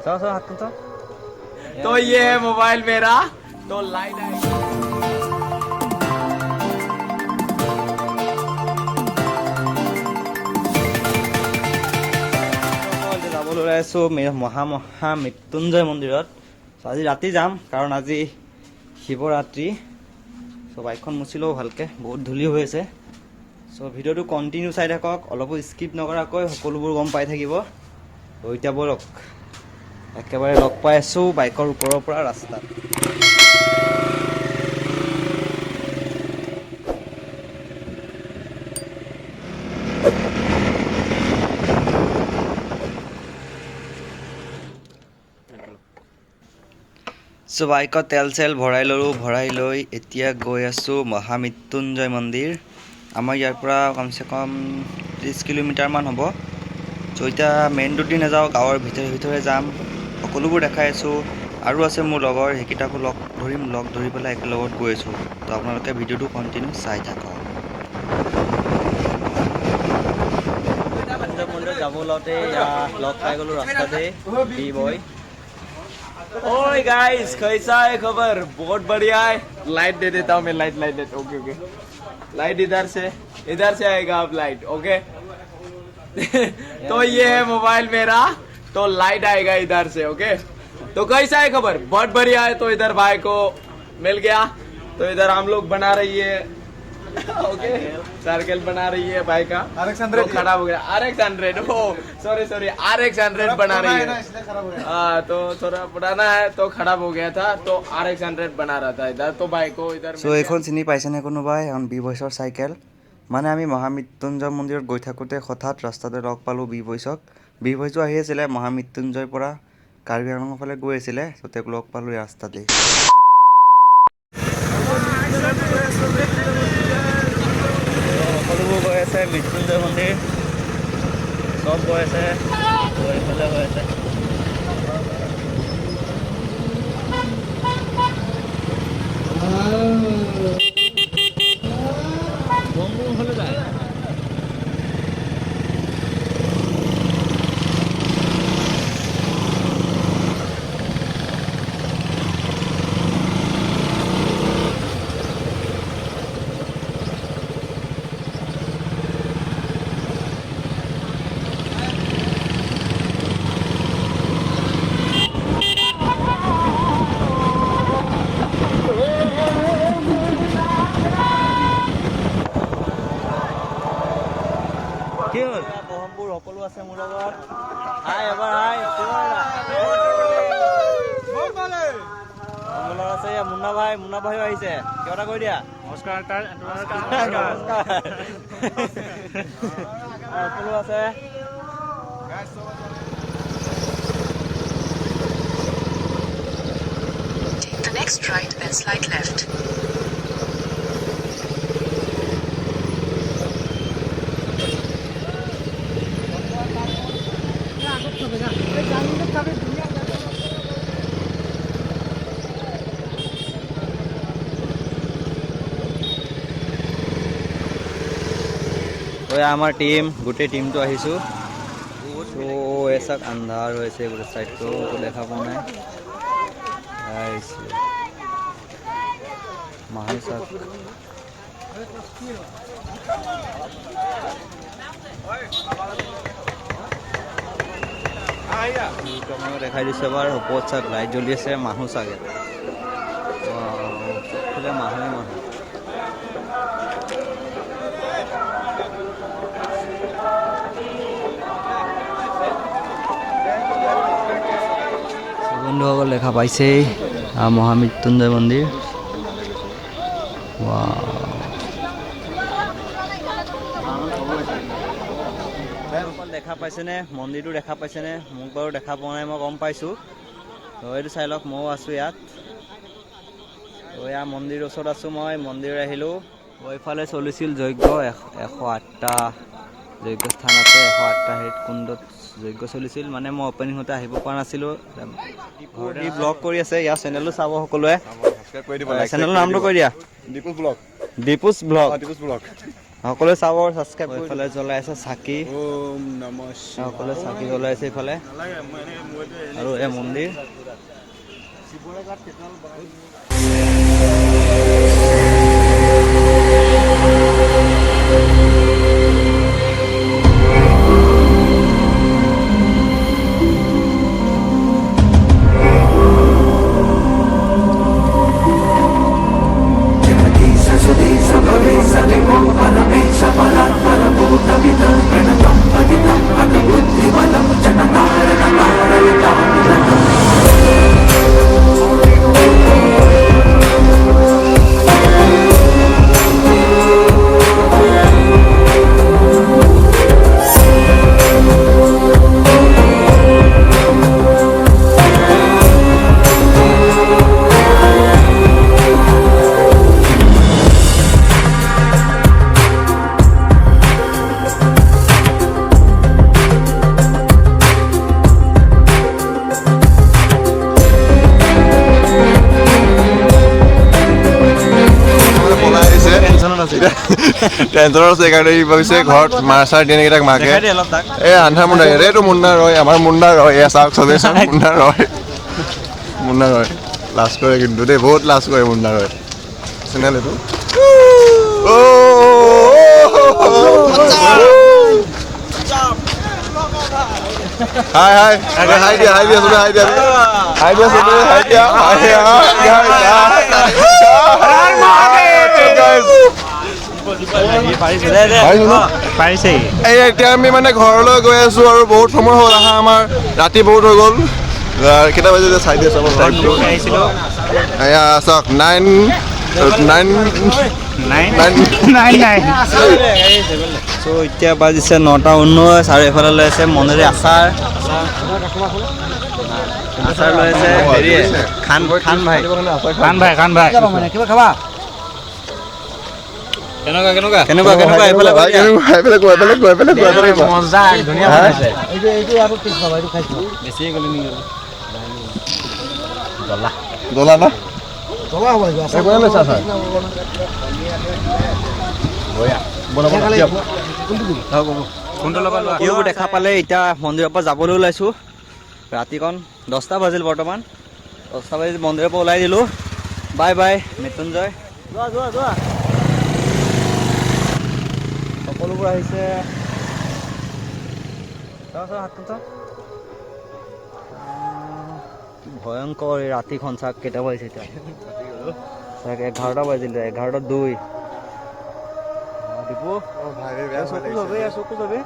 हाथ तो ये है मोबाइल मेरा तो लाइट যাবলৈ ওলাইছোঁ মহা মৃত্যুঞ্জয় মন্দিৰত। আজি ৰাতি যাম কাৰণ আজি শিৱৰাত্ৰি। বাইকখন মুচি লওঁ ভালকৈ, বহুত ধূলি হৈ আছে। ভিডিঅ'টো কণ্টিনিউ চাই থাকক, অলপো স্কিপ নকৰাকৈ সকলোবোৰ গম পাই থাকিব। এতিয়া ব'লক একেবাৰে লগ পাই আছোঁ বাইকৰ ওপৰৰ পৰা ৰাস্তাত। বাইকত তেল চেল ভৰাই ল'লোঁ, ভৰাই লৈ এতিয়া গৈ আছোঁ মহামৃত্যুঞ্জয় মন্দিৰ। আমাৰ ইয়াৰ পৰা কমচে কম 30 কিলোমিটাৰমান হ'ব। এতিয়া মেইন ৰোড দি নাযাওঁ, গাঁৱৰ ভিতৰে যাম, সকলোবোৰ দেখাই আছোঁ। আৰু আছে মোৰ লগৰ, সেইকেইটাকো লগ ধৰি পেলাই একেলগত গৈ আছোঁ। তো আপোনালোকে ভিডিঅ'টো কণ্টিনিউ চাই থাকক। মন্দিৰত যাব ওলাওঁতে লগ পাই গ'লোঁ ৰাস্তাতে বি বয়। ओए गाइस कैसा है खबर? बहुत बढ़िया है। लाइट दे देता हूँ मैं, लाइट ओके लाइट इधर से आएगा अब लाइट ओके। तो ये है मोबाइल मेरा तो लाइट आएगा इधर से ओके। तो कैसा है खबर? बहुत बढ़िया है। तो इधर भाई को मिल गया, तो इधर हम लोग बना रही है ओके, सर्कल बना रही है भाई का। RX100 खड़ा हो गया, RX100 सॉरी RX100 बना रही है। तो थोड़ा पुराना है तो खराब हो गया था, तो RX100 बना रहा था इधर। तो भाई को इधर এইখন চিনি পাইছেনে কোনোবাই? এখন বি ভইচৰ চাইকেল। মানে আমি মহামৃত্যুঞ্জয় মন্দিৰত গৈ থাকোঁতে হঠাৎ ৰাস্তাতে লগ পালোঁ বি ভইচক। বি ভইচো আহি আছিলে মহামৃত্যুঞ্জয়ৰ পৰা কাৰ্বি আংলঙৰ ফালে গৈ আছিলে, তো তেওঁক লগ পালোঁ ৰাস্তাতেই। সকলোবোৰ গৈ আছে মৃত্যুঞ্জয় মন্দিৰ, চব গৈ আছে, এইফালে গৈ আছে। কি হ'ল? বহমবোৰ সকলো আছে মোৰ লগত। হাই এবাৰ হাই আছে মুন্না ভাই আহিছে, কিবা এটা কৈ দিয়া। নমস্কাৰ সকলো আছে। Take the next right then slide left. আমাৰ টিম, গোটেই টিমটো আহিছোঁ। এচাক আন্ধাৰ হৈছে গোটেই চাইডটো, দেখা পোৱা নাই। মাহিচাক দেখাই দিছোঁ এবাৰ। ওপৰত চাক লাইট জ্বলি আছে, মানুহ চাগে মানুহে বন্ধুসকল দেখা পাইছেই মহামৃত্যুঞ্জয় মন্দিৰ। দেখা পাইছেনে মন্দিৰটো? দেখা পাইছেনে? মোক বাৰু দেখা পোৱা নাই, মই গম পাইছোঁ। তো এইটো চাই লওক, ময়ো আছোঁ ইয়াত। তো এয়া মন্দিৰৰ ওচৰত আছোঁ মই। মন্দিৰ আহিলোঁ। এইফালে চলিছিল যজ্ঞ, 108টা যজ্ঞ স্থান আছে, 108টা হেৰিত কুণ্ডত যজ্ঞ চলিছিল। মানে মই অপেনিঙতে আহিব পৰা নাছিলোঁ। ব্লগ কৰি আছে, ইয়াৰ চেনেলটো চাব সকলোৱে। চেনেলৰ নামটো কৈ দিয়া। দীপুজ ব্লগ। সকলোৱে চাব ছাবস্ক্ৰাইব কৰি এইফালে জ্বলাই আছে চাকি ওম নমঃ সকলোৱে চাকি জ্বলাই আছে এইফালে আৰু এই মন্দিৰ টেনচনৰ সেইকাৰণে ই ভাবিছে ঘৰত মাৰ চাৰ দিয়ে নেকি তাক মাকে এই আন্ধাৰ মুন্না এইটো মুন্না ৰয় আমাৰ মুন্না ৰয় এয়া চাওক চবেই চাওক মুন্না ৰয় লাজ কৰে কিন্তু দেই বহুত লাজ কৰে মুন্না ৰয় চেনেল এইটো হাই দিয়া চবে হাই দিয়া এতিয়া আমি মানে ঘৰলৈ গৈ আছো আৰু বহুত সময় হ'ল আহা আমাৰ ৰাতি বহুত হৈ গ'ল কেইটা বাজিলে চাই দিয়ে চাব এয়া চাওক 9 চ' এতিয়া বাজিছে 9:19 আৰু এইফালে লৈ আছে মনেৰে আচাৰ লৈ আছে হেৰিয়ে খান ভাই কিবা খাবা কেনেকুৱা এইফালে দেখা পালে এতিয়া মন্দিৰৰ পৰা যাবলৈ ওলাইছো ৰাতিকণ 10টা বাজিল বৰ্তমান 10টা বাজি মন্দিৰৰ পৰা ওলাই দিলোঁ বাই বাই মৃত্যুঞ্জয় যোৱা সকলোবোৰ আহিছে ভয়ংকৰ এই ৰাতিখন চাক কেইটা বাজিছে এতিয়া চাক 11টা বাজিলে 11:02 দীপু চকু যাবে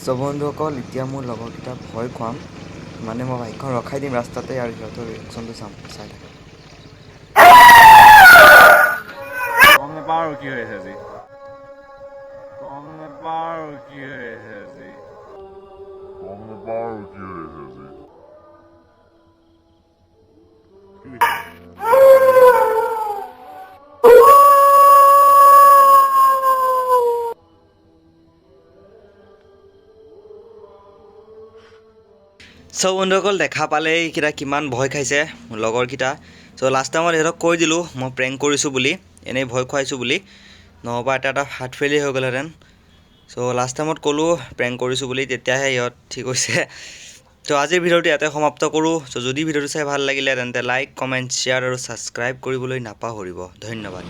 চ' বন্ধুসকল এতিয়া মোৰ লগৰকেইটা ভয় খুৱাম মানে মই বাইকখন ৰখাই দিম ৰাস্তাতে আৰু সিহঁতৰ ৰিয়েকশ্যনটো চাম চাই থাকে চ' বন্ধুসকল দেখা পালে এইকেইটা কিমান ভয় খাইছে মোৰ লগৰকেইটা চ' লাষ্ট টাইমত সিহঁতক কৈ দিলোঁ মই প্ৰেংক কৰিছোঁ বুলি এনেই ভয় খুৱাইছোঁ বুলি নহ'বা এটা হাত ফেইলি হৈ গ'লহেঁতেন চ' লাষ্ট টাইমত ক'লোঁ প্ৰেংক কৰিছোঁ বুলি তেতিয়াহে সিহঁত ঠিক হৈছে চ' আজিৰ ভিডিঅ'টো ইয়াতে সমাপ্ত কৰোঁ চ' যদি ভিডিঅ'টো চাই ভাল লাগিলে তেন্তে লাইক কমেণ্ট শ্বেয়াৰ আৰু ছাবস্ক্ৰাইব কৰিবলৈ নাপাহৰিব ধন্যবাদ